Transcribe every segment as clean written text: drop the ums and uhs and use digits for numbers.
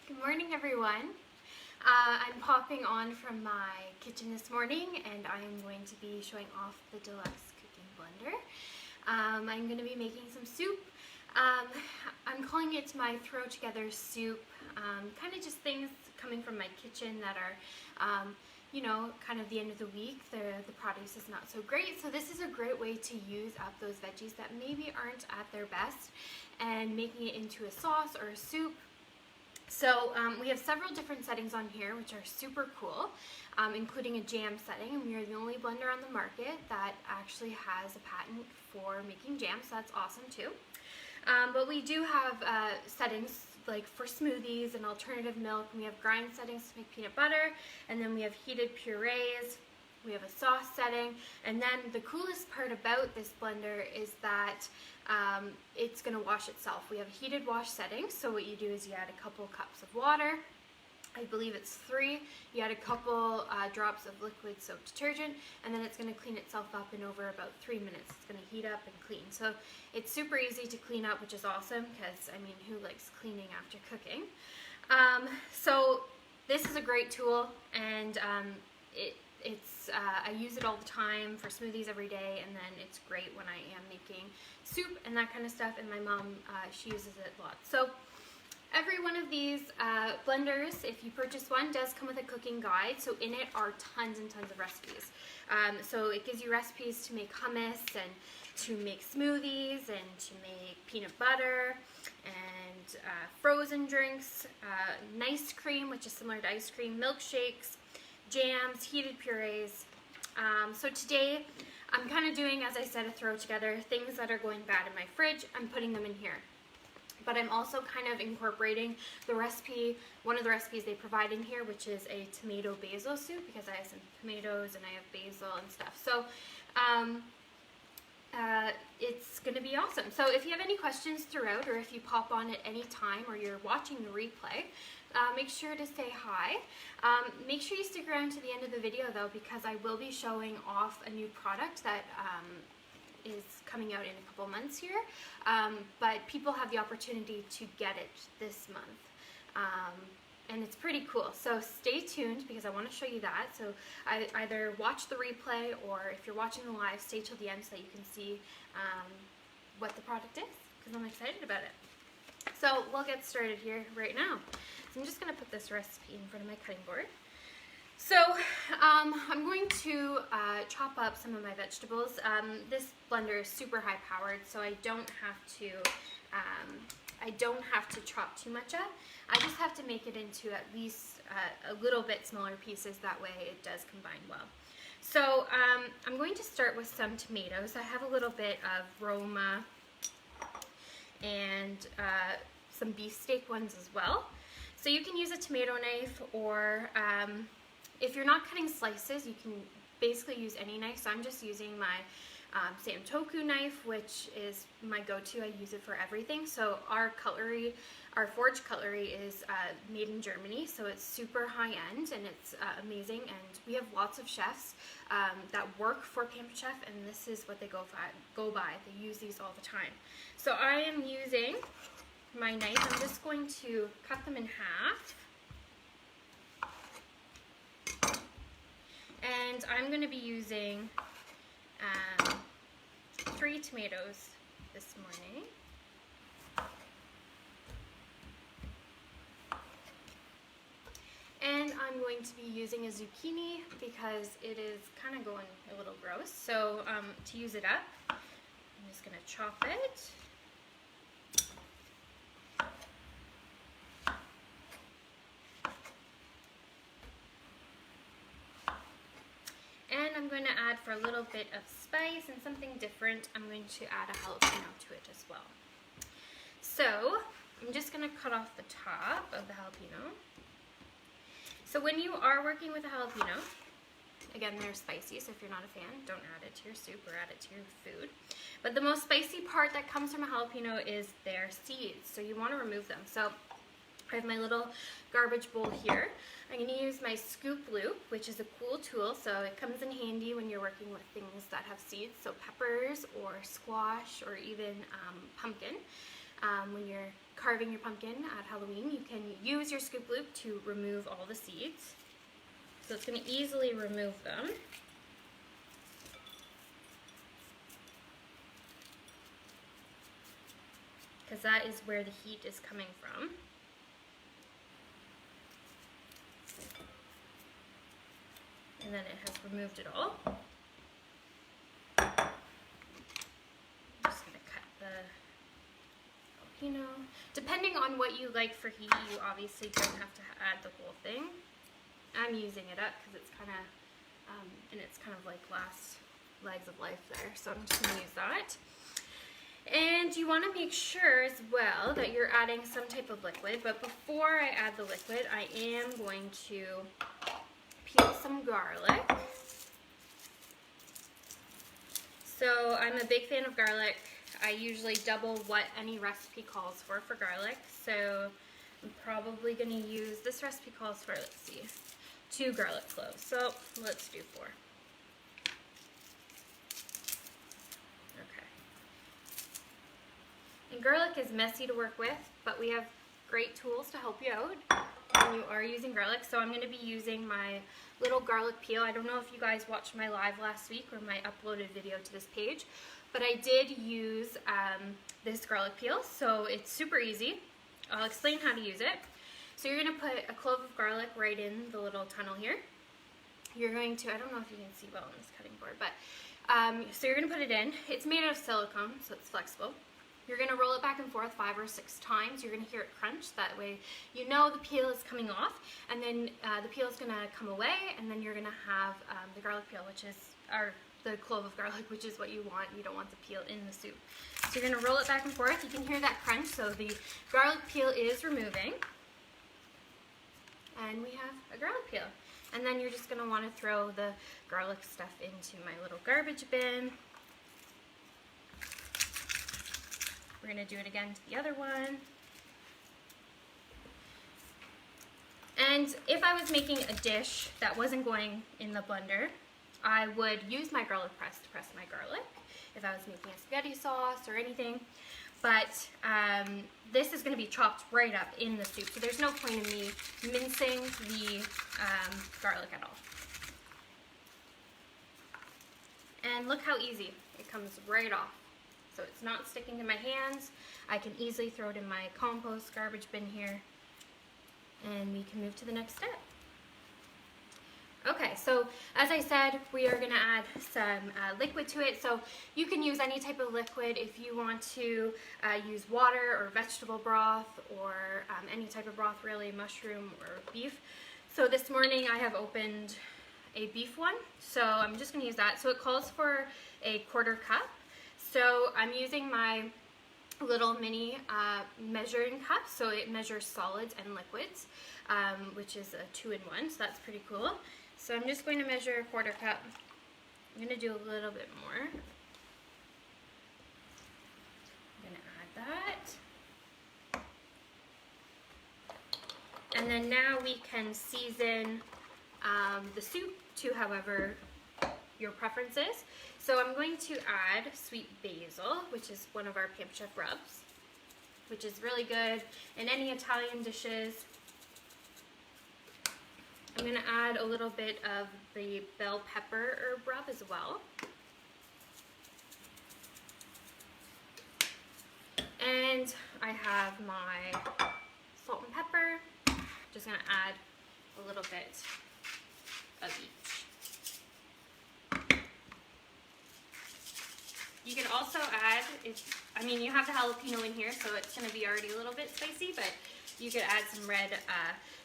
Good morning, everyone. I'm popping on from my kitchen this morning and I am going to be showing off the Deluxe Cooking Blender. I'm going to be making some soup. I'm calling it my throw together soup, kind of just things coming from my kitchen that are, you know, kind of the end of the week. The produce is not so great, so this is a great way to use up those veggies that maybe aren't at their best and making it into a sauce or a soup. So we have several different settings on here which are super cool, including a jam setting, and we are the only blender on the market that actually has a patent for making jam, so that's awesome too. But we do have settings like for smoothies and alternative milk, and we have grind settings to make peanut butter, and then we have heated purees, we have a sauce setting, and then the coolest part about this blender is that it's going to wash itself. We have a heated wash setting, so what you do is you add a couple cups of water. I believe it's 3. You add a couple drops of liquid soap detergent, and then it's going to clean itself up in over about 3 minutes. It's going to heat up and clean. So it's super easy to clean up, which is awesome because, I mean, who likes cleaning after cooking? So this is a great tool, and I use it all the time for smoothies every day, and then it's great when I am making soup and that kind of stuff, and my mom, she uses it a lot. So every one of these blenders, if you purchase one, does come with a cooking guide, so in it are tons and tons of recipes. So it gives you recipes to make hummus and to make smoothies and to make peanut butter and frozen drinks, nice cream, which is similar to ice cream, milkshakes, jams, heated purees. So today I'm kind of doing, as I said, a throw together, things that are going bad in my fridge. I'm putting them in here. But I'm also kind of incorporating the recipe, one of the recipes they provide in here, which is a tomato basil soup, because I have some tomatoes and I have basil and stuff. So it's going to be awesome. So if you have any questions throughout, or if you pop on at any time, or you're watching the replay, make sure to say hi. Make sure you stick around to the end of the video though, because I will be showing off a new product that is coming out in a couple months here, but people have the opportunity to get it this month, and it's pretty cool. So stay tuned because I want to show you that. So either watch the replay, or if you're watching the live, stay till the end so that you can see what the product is, because I'm excited about it. So we'll get started here right now. So I'm just going to put this recipe in front of my cutting board. So I'm going to chop up some of my vegetables. This blender is super high powered, so I don't have to chop too much up. I just have to make it into at least a little bit smaller pieces. That way it does combine well. So I'm going to start with some tomatoes. I have a little bit of Roma and some beefsteak ones as well. So you can use a tomato knife, or if you're not cutting slices, you can basically use any knife. So I'm just using my Santoku knife, which is my go-to. I use it for everything. So our cutlery, our forge cutlery is made in Germany, so it's super high-end and it's amazing. And we have lots of chefs that work for Pampered Chef, and this is what they go by. They use these all the time. So I am using my knife. I'm just going to cut them in half. And I'm going to be using 3 tomatoes this morning. And I'm going to be using a zucchini because it is kind of going a little gross. So to use it up, I'm just going to chop it. And I'm going to add, for a little bit of spice and something different, I'm going to add a jalapeno to it as well. So I'm just going to cut off the top of the jalapeno. So when you are working with a jalapeno, again, they're spicy, so if you're not a fan, don't add it to your soup or add it to your food. But the most spicy part that comes from a jalapeno is their seeds, so you want to remove them. So I have my little garbage bowl here. I'm going to use my scoop loop, which is a cool tool, so it comes in handy when you're working with things that have seeds, so peppers or squash or even pumpkin. When you're carving your pumpkin at Halloween, you can use your scoop loop to remove all the seeds. So it's going to easily remove them. Because that is where the heat is coming from. And then it has removed it all. I'm just going to cut the jalapeno. Depending on what you like for heat, you obviously don't have to add the whole thing. I'm using it up because it's kind of, and it's kind of like last legs of life there. So I'm just going to use that. And you want to make sure as well that you're adding some type of liquid. But before I add the liquid, I am going to peel some garlic. So I'm a big fan of garlic. I usually double what any recipe calls for garlic. So I'm probably going to use, this recipe calls for, let's see, 2 garlic cloves. So let's do 4. Okay. And garlic is messy to work with, but we have great tools to help you out when you are using garlic. So I'm going to be using my little garlic peel. I don't know if you guys watched my live last week or my uploaded video to this page, but I did use this garlic peel, so it's super easy. I'll explain how to use it. So you're going to put a clove of garlic right in the little tunnel here. You're going to, I don't know if you can see well on this cutting board, but so you're going to put it in. It's made out of silicone, so it's flexible. You're going to roll it back and forth 5 or 6 times. You're going to hear it crunch. That way you know the peel is coming off, and then the peel is going to come away, and then you're going to have the garlic peel, which is, or the clove of garlic, which is what you want. You don't want the peel in the soup. So you're going to roll it back and forth. You can hear that crunch, so the garlic peel is removing. And we have a garlic peel. And then you're just going to want to throw the garlic stuff into my little garbage bin. We're going to do it again to the other one. And if I was making a dish that wasn't going in the blender, I would use my garlic press to press my garlic if I was making a spaghetti sauce or anything. But this is going to be chopped right up in the soup, so there's no point in me mincing the garlic at all. And look how easy it comes right off. So it's not sticking to my hands. I can easily throw it in my compost garbage bin here, and we can move to the next step. Okay, so as I said, we are going to add some liquid to it. So you can use any type of liquid if you want to use water or vegetable broth or any type of broth, really, mushroom or beef. So this morning I have opened a beef one, so I'm just going to use that. So it calls for a 1/4 cup. So I'm using my little mini measuring cup, so it measures solids and liquids, which is a 2-in-1, so that's pretty cool. So I'm just going to measure a 1/4 cup. I'm going to do a little bit more. I'm going to add that. And then now we can season the soup to however your preference is. So I'm going to add sweet basil, which is one of our Pampered Chef rubs, which is really good in any Italian dishes. I'm going to add a little bit of the bell pepper herb rub as well. And I have my salt and pepper. Just going to add a little bit of each. You can also add, I mean, you have the jalapeno in here, so it's going to be already a little bit spicy, but you could add some red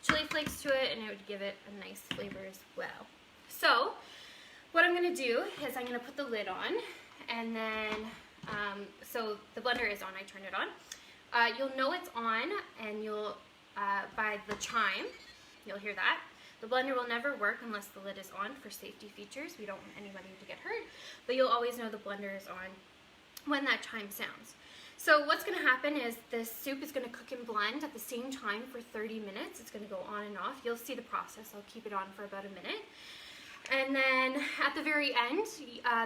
chili flakes to it, and it would give it a nice flavor as well. So what I'm going to do is I'm going to put the lid on, and then, so the blender is on, I turned it on. You'll know it's on, and you'll, by the chime, you'll hear that. The blender will never work unless the lid is on for safety features. We don't want anybody to get hurt, but you'll always know the blender is on when that chime sounds. So what's going to happen is this soup is going to cook and blend at the same time for 30 minutes. It's going to go on and off. You'll see the process. I'll keep it on for about a minute. And then at the very end,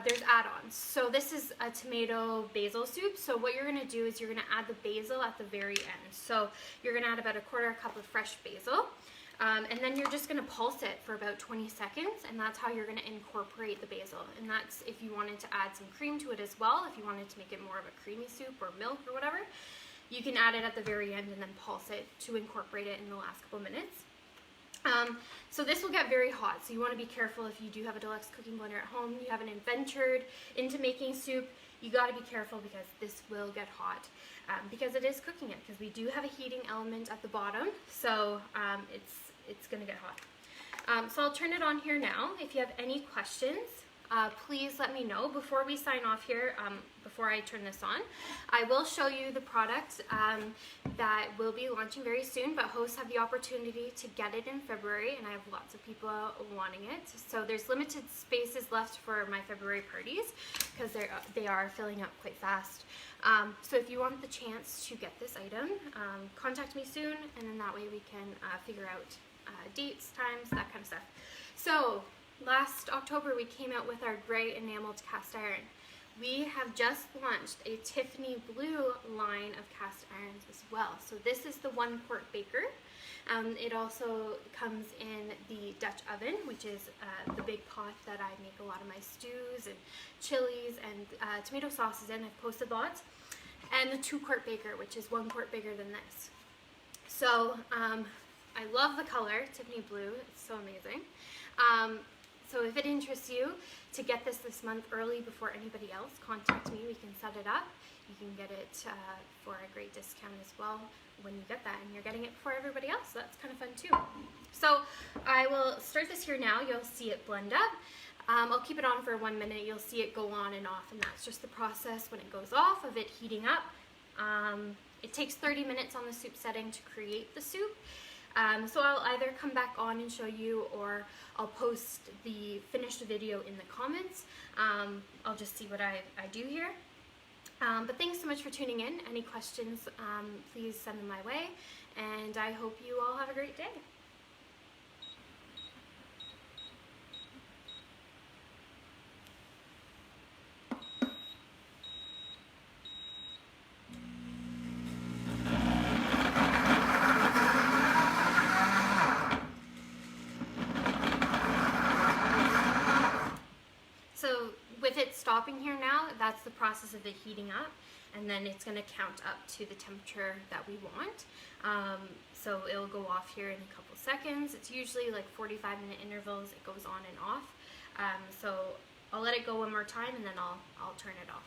there's add-ons. So this is a tomato basil soup. So what you're gonna do is you're gonna add the basil at the very end. So you're gonna add about a 1/4 cup of fresh basil. And then you're just gonna pulse it for about 20 seconds, and that's how you're gonna incorporate the basil. And that's if you wanted to add some cream to it as well, if you wanted to make it more of a creamy soup or milk or whatever, you can add it at the very end and then pulse it to incorporate it in the last couple minutes. So this will get very hot, so you want to be careful if you do have a Deluxe Cooking Blender at home, you haven't ventured into making soup, you got to be careful because this will get hot, because it is cooking it, because we do have a heating element at the bottom, so it's going to get hot. So I'll turn it on here now. If you have any questions, please let me know. Before we sign off here, before I turn this on, I will show you the product that will be launching very soon, but hosts have the opportunity to get it in February, and I have lots of people wanting it. So there's limited spaces left for my February parties because they are filling up quite fast. So if you want the chance to get this item, contact me soon, and then that way we can figure out dates, times, that kind of stuff. So last October we came out with our gray enameled cast iron. We have just launched a Tiffany blue line of cast irons as well. So this is the 1-quart baker. It also comes in the Dutch oven, which is the big pot that I make a lot of my stews and chilies and tomato sauces in. I've posted lots. And the 2-quart baker, which is 1 quart bigger than this. So I love the color, Tiffany blue. It's so amazing. So if it interests you to get this month early before anybody else, contact me. We can set it up. You can get it for a great discount as well when you get that, and you're getting it before everybody else, so that's kind of fun too. So I will start this here now. You'll see it blend up. I'll keep it on for 1 minute. You'll see it go on and off, and that's just the process when it goes off of it heating up. It takes 30 minutes on the soup setting to create the soup. So I'll either come back on and show you, or I'll post the finished video in the comments. I'll just see what I do here. But thanks so much for tuning in. Any questions, please send them my way, and I hope you all have a great day. So with it stopping here now, that's the process of it heating up, and then it's going to count up to the temperature that we want. So it'll go off here in a couple seconds. It's usually like 45-minute intervals. It goes on and off. So I'll let it go one more time, and then I'll turn it off.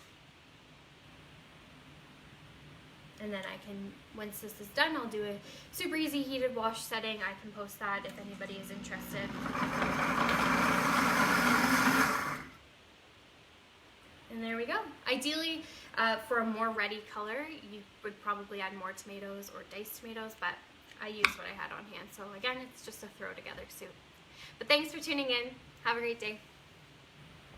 And then I can, once this is done, I'll do a super easy heated wash setting. I can post that if anybody is interested. And there we go. Ideally, for a more ready color, you would probably add more tomatoes or diced tomatoes, but I used what I had on hand. So again, it's just a throw together soup. But thanks for tuning in. Have a great day.